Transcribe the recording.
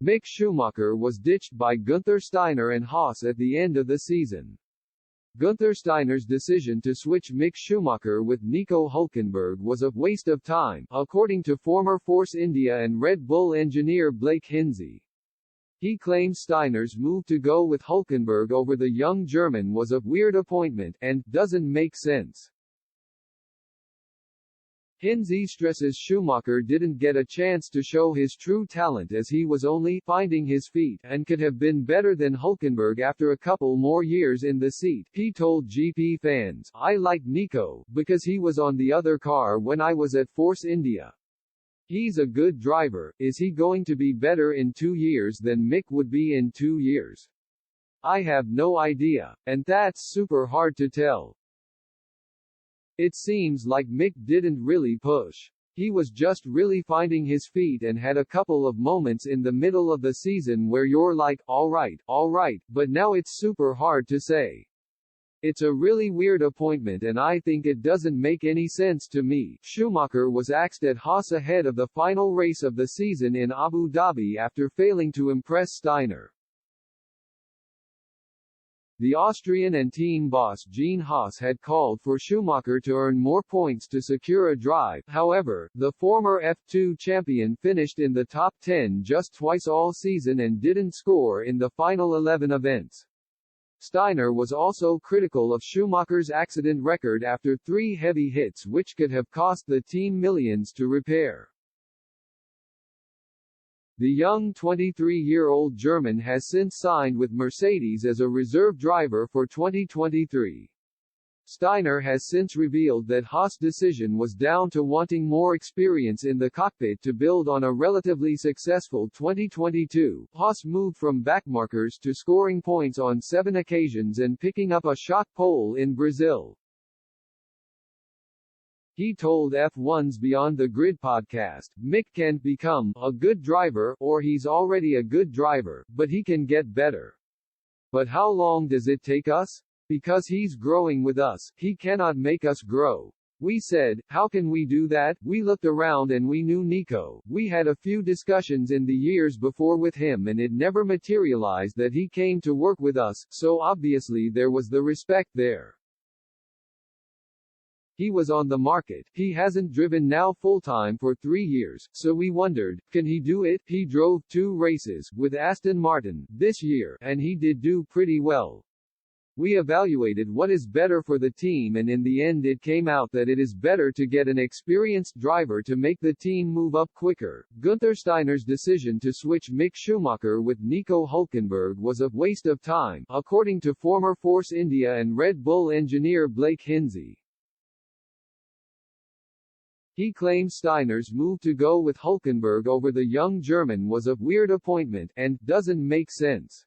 Mick Schumacher was ditched by Guenther, Steiner and Haas at the end of the season. Guenther Steiner's decision to switch Mick Schumacher with Nico Hülkenberg was a waste of time, according to former Force India and Red Bull engineer Blake Hinsey. He claims Steiner's move to go with Hülkenberg over the young German was a weird appointment, and doesn't make sense. Hinsey stresses Schumacher didn't get a chance to show his true talent as he was only finding his feet and could have been better than Hülkenberg after a couple more years in the seat. He told GP fans, "I like Nico because he was on the other car when I was at Force India. He's a good driver. Is he going to be better in 2 years than Mick would be in 2 years? I have no idea, and that's super hard to tell. It seems like Mick didn't really push. He was just really finding his feet and had a couple of moments in the middle of the season where you're like, alright, but now it's super hard to say. It's a really weird appointment and I think it doesn't make any sense to me." Schumacher was axed at Haas ahead of the final race of the season in Abu Dhabi after failing to impress Steiner. The Austrian and team boss Gene Haas had called for Schumacher to earn more points to secure a drive. However, the former F2 champion finished in the top 10 just twice all season and didn't score in the final 11 events. Steiner was also critical of Schumacher's accident record after 3 heavy hits which could have cost the team millions to repair. The young 23-year-old German has since signed with Mercedes as a reserve driver for 2023. Steiner has since revealed that Haas' decision was down to wanting more experience in the cockpit to build on a relatively successful 2022. Haas moved from backmarkers to scoring points on 7 occasions and picking up a shock pole in Brazil. He told F1's Beyond the Grid podcast, "Mick can become a good driver, or he's already a good driver, but he can get better. But how long does it take us? Because he's growing with us, he cannot make us grow. We said, how can we do that? We looked around and we knew Nico. We had a few discussions in the years before with him and it never materialized that he came to work with us, so obviously there was the respect there. He was on the market. He hasn't driven now full-time for 3 years, so we wondered, can he do it?" He drove 2 races with Aston Martin this year, and he did do pretty well. "We evaluated what is better for the team and in the end it came out that it is better to get an experienced driver to make the team move up quicker." Guenther Steiner's decision to switch Mick Schumacher with Nico Hülkenberg was a waste of time, according to former Force India and Red Bull engineer Blake Hinsey. He claims Steiner's move to go with Hülkenberg over the young German was a weird appointment, and doesn't make sense.